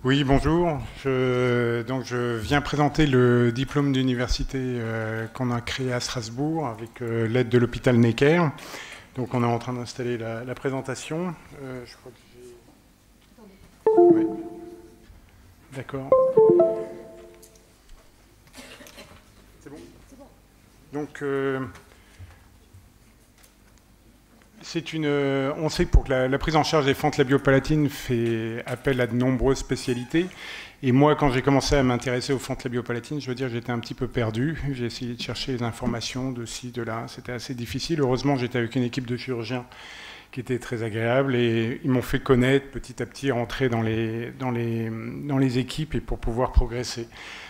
Oui, bonjour. Je viens présenter le diplôme d'université qu'on a créé à Strasbourg avec l'aide de l'hôpital Necker. Donc on est en train d'installer la présentation. Je crois que j'ai... Ouais. D'accord. C'est bon. Donc on sait que pour que la prise en charge des fentes labiopalatines fait appel à de nombreuses spécialités. Et moi, quand j'ai commencé à m'intéresser aux fentes labiopalatines, je veux dire, j'étais un petit peu perdu. J'ai essayé de chercher les informations de ci, de là. C'était assez difficile. Heureusement, j'étais avec une équipe de chirurgiens qui était très agréable et ils m'ont fait connaître petit à petit, rentrer dans les équipes et pour pouvoir progresser.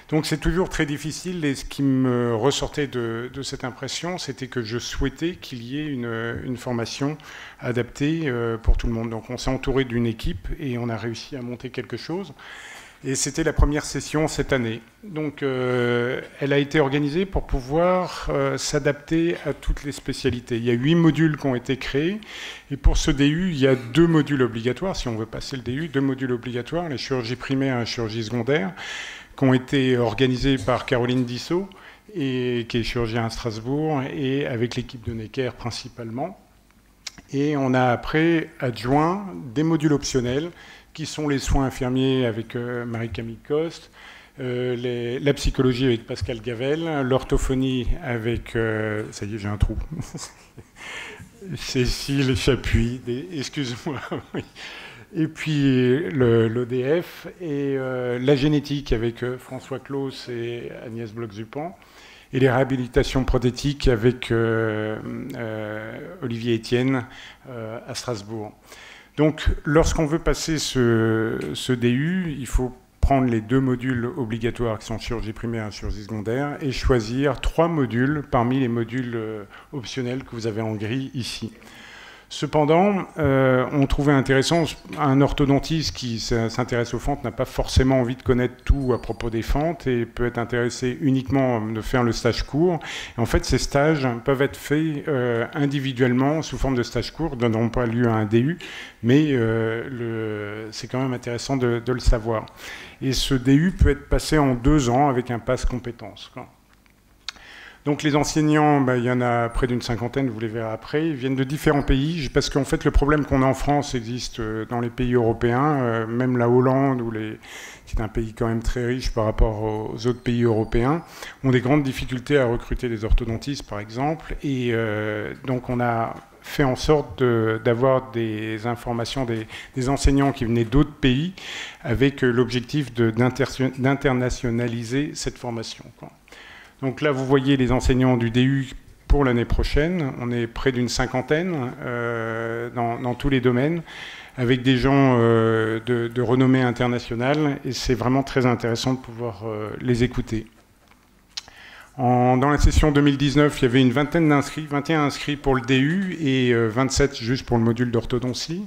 Donc c'est toujours très difficile et ce qui me ressortait de cette impression, c'était que je souhaitais qu'il y ait une formation adaptée pour tout le monde. Donc on s'est entouré d'une équipe et on a réussi à monter quelque chose. Et c'était la première session cette année. Donc elle a été organisée pour pouvoir s'adapter à toutes les spécialités. Il y a 8 modules qui ont été créés. Et pour ce DU, il y a 2 modules obligatoires. Si on veut passer le DU, 2 modules obligatoires, la chirurgie primaire et la chirurgie secondaire, qui ont été organisés par Caroline Dissot, et qui est chirurgien à Strasbourg, et avec l'équipe de Necker principalement. Et on a après adjoint des modules optionnels, qui sont les soins infirmiers avec Marie-Camille Coste, la psychologie avec Pascal Gavel, l'orthophonie avec... ça y est, j'ai un trou. Cécile Chapuis, excuse-moi. Et puis l'ODF et la génétique avec François Claus et Agnès Bloch-Zupan. Et les réhabilitations prothétiques avec Olivier Etienne à Strasbourg. Donc, lorsqu'on veut passer ce DU, il faut prendre les 2 modules obligatoires qui sont chirurgie primaire et chirurgie secondaire et choisir 3 modules parmi les modules optionnels que vous avez en gris ici. Cependant, on trouvait intéressant, un orthodontiste qui s'intéresse aux fentes n'a pas forcément envie de connaître tout à propos des fentes et peut être intéressé uniquement de faire le stage court. Et en fait, ces stages peuvent être faits individuellement sous forme de stage court, ne donneront pas lieu à un DU, mais c'est quand même intéressant de le savoir. Et ce DU peut être passé en 2 ans avec un pass compétences. Donc les enseignants, il y en a près d'une cinquantaine, vous les verrez après, ils viennent de différents pays, parce qu'en fait le problème qu'on a en France existe dans les pays européens, même la Hollande, qui est un pays quand même très riche par rapport aux autres pays européens, ont des grandes difficultés à recruter des orthodontistes par exemple, et donc on a fait en sorte d'avoir des informations des enseignants qui venaient d'autres pays avec l'objectif d'internationaliser cette formation, quoi. Donc là, vous voyez les enseignants du DU pour l'année prochaine. On est près d'une cinquantaine dans tous les domaines, avec des gens de renommée internationale. Et c'est vraiment très intéressant de pouvoir les écouter. Dans la session 2019, il y avait une vingtaine d'inscrits, 21 inscrits pour le DU et 27 juste pour le module d'orthodontie.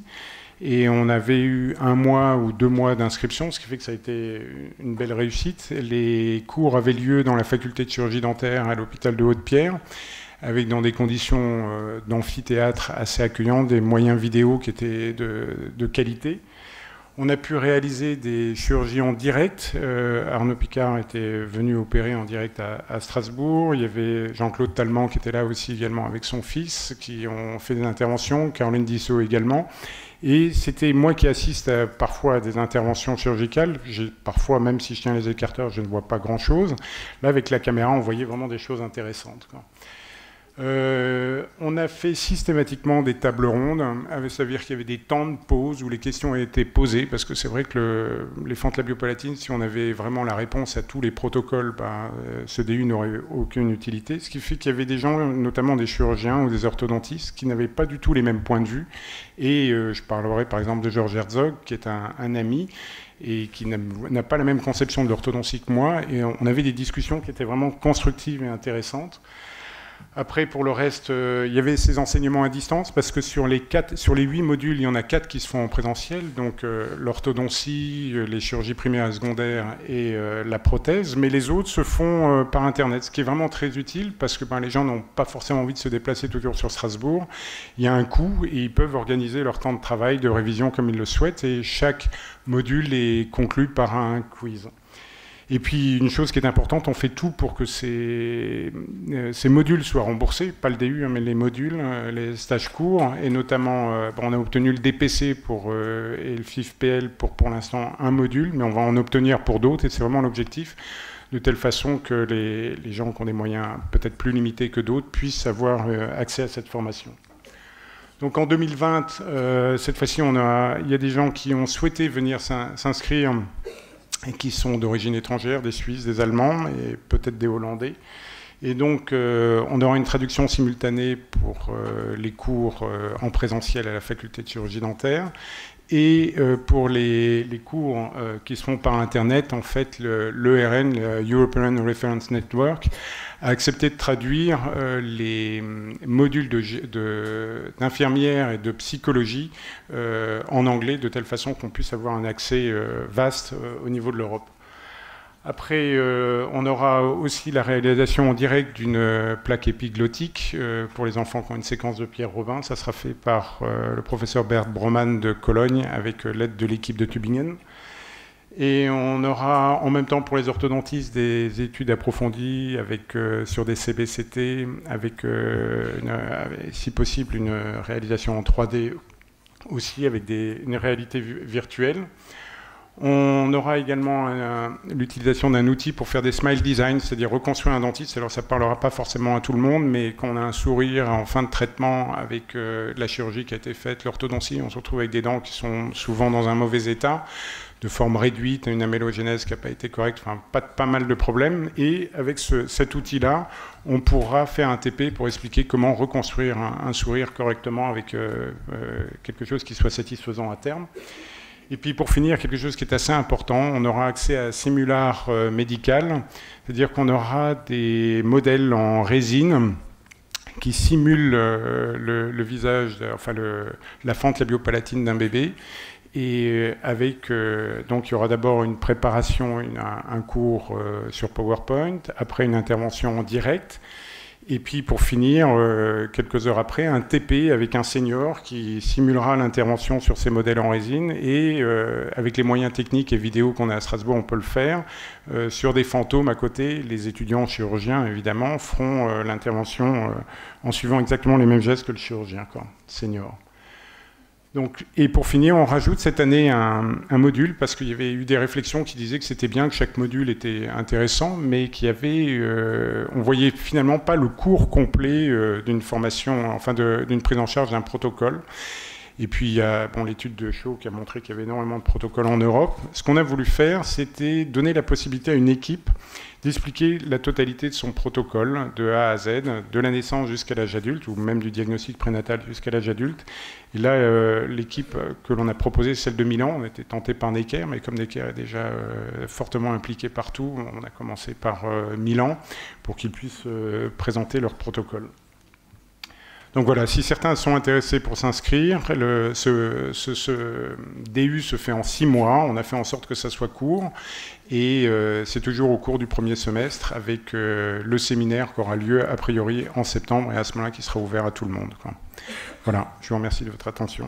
Et on avait eu 1 mois ou 2 mois d'inscription, ce qui fait que ça a été une belle réussite. Les cours avaient lieu dans la faculté de chirurgie dentaire à l'hôpital de Haute-Pierre, avec dans des conditions d'amphithéâtre assez accueillantes, des moyens vidéo qui étaient de qualité. On a pu réaliser des chirurgies en direct. Arnaud Picard était venu opérer en direct à Strasbourg. Il y avait Jean-Claude Tallement qui était là aussi également avec son fils, qui ont fait des interventions, Caroline Dissot également. Et c'était moi qui assiste parfois à des interventions chirurgicales. Parfois, même si je tiens les écarteurs, je ne vois pas grand-chose. Là, avec la caméra, on voyait vraiment des choses intéressantes, quoi. On a fait systématiquement des tables rondes, c'est-à-dire qu'il y avait des temps de pause où les questions étaient posées, parce que c'est vrai que les fentes labiopalatines, si on avait vraiment la réponse à tous les protocoles, ce DU n'aurait aucune utilité. Ce qui fait qu'il y avait des gens, notamment des chirurgiens ou des orthodontistes, qui n'avaient pas du tout les mêmes points de vue. Et je parlerai par exemple de Georges Herzog, qui est un ami, et qui n'a pas la même conception de l'orthodontie que moi. Et on avait des discussions qui étaient vraiment constructives et intéressantes. Après, pour le reste, il y avait ces enseignements à distance, parce que sur les 8 modules, il y en a 4 qui se font en présentiel, donc l'orthodontie, les chirurgies primaires et secondaires et la prothèse, mais les autres se font par Internet, ce qui est vraiment très utile, parce que les gens n'ont pas forcément envie de se déplacer toujours sur Strasbourg. Il y a un coût, et ils peuvent organiser leur temps de travail, de révision comme ils le souhaitent, et chaque module est conclu par un quiz. Et puis, une chose qui est importante, on fait tout pour que ces modules soient remboursés, pas le DU, mais les modules, les stages courts, et notamment, on a obtenu le DPC et le FIFPL pour l'instant un module, mais on va en obtenir pour d'autres, et c'est vraiment l'objectif, de telle façon que les gens qui ont des moyens peut-être plus limités que d'autres puissent avoir accès à cette formation. Donc en 2020, cette fois-ci, il y a des gens qui ont souhaité venir s'inscrire et qui sont d'origine étrangère, des Suisses, des Allemands et peut-être des Hollandais. Et donc, on aura une traduction simultanée pour les cours en présentiel à la faculté de chirurgie dentaire. Et pour les cours qui se font par Internet, en fait, l'ERN, le European Reference Network, a accepté de traduire les modules d'infirmière et de psychologie en anglais, de telle façon qu'on puisse avoir un accès vaste au niveau de l'Europe. Après, on aura aussi la réalisation en direct d'une plaque épiglottique pour les enfants qui ont une séquence de Pierre Robin. Ça sera fait par le professeur Bert Broman de Cologne avec l'aide de l'équipe de Tübingen. Et on aura en même temps pour les orthodontistes des études approfondies sur des CBCT, avec si possible une réalisation en 3D aussi avec une réalité virtuelle. On aura également l'utilisation d'un outil pour faire des smile design, c'est-à-dire reconstruire un dentiste. Alors ça ne parlera pas forcément à tout le monde, mais quand on a un sourire en fin de traitement avec la chirurgie qui a été faite, l'orthodontie, on se retrouve avec des dents qui sont souvent dans un mauvais état, de forme réduite, une amélogénèse qui n'a pas été correcte, enfin pas mal de problèmes. Et avec cet outil-là, on pourra faire un TP pour expliquer comment reconstruire un sourire correctement avec quelque chose qui soit satisfaisant à terme. Et puis pour finir, quelque chose qui est assez important, on aura accès à Simular médical, c'est-à-dire qu'on aura des modèles en résine qui simulent le visage, la fente labiopalatine d'un bébé. Et donc il y aura d'abord une préparation, un cours sur PowerPoint, après une intervention en direct. Et puis pour finir, quelques heures après, un TP avec un senior qui simulera l'intervention sur ces modèles en résine et avec les moyens techniques et vidéo qu'on a à Strasbourg, on peut le faire. Sur des fantômes à côté, les étudiants chirurgiens évidemment feront l'intervention en suivant exactement les mêmes gestes que le chirurgien senior. Donc, et pour finir, on rajoute cette année un module, parce qu'il y avait eu des réflexions qui disaient que c'était bien, que chaque module était intéressant, mais qu'il y avait, on voyait finalement pas le cours complet d'une formation, enfin d'une prise en charge d'un protocole. Et puis il y a l'étude de Shaw qui a montré qu'il y avait énormément de protocoles en Europe. Ce qu'on a voulu faire, c'était donner la possibilité à une équipe d'expliquer la totalité de son protocole de A à Z, de la naissance jusqu'à l'âge adulte, ou même du diagnostic prénatal jusqu'à l'âge adulte. Et là, l'équipe que l'on a proposée, celle de Milan, on était tenté par Necker, mais comme Necker est déjà fortement impliqué partout, on a commencé par Milan pour qu'ils puissent présenter leur protocole. Donc voilà, si certains sont intéressés pour s'inscrire, ce DU se fait en 6 mois, on a fait en sorte que ça soit court, et c'est toujours au cours du premier semestre, avec le séminaire qui aura lieu a priori en septembre, et à ce moment-là qui sera ouvert à tout le monde. Voilà, je vous remercie de votre attention.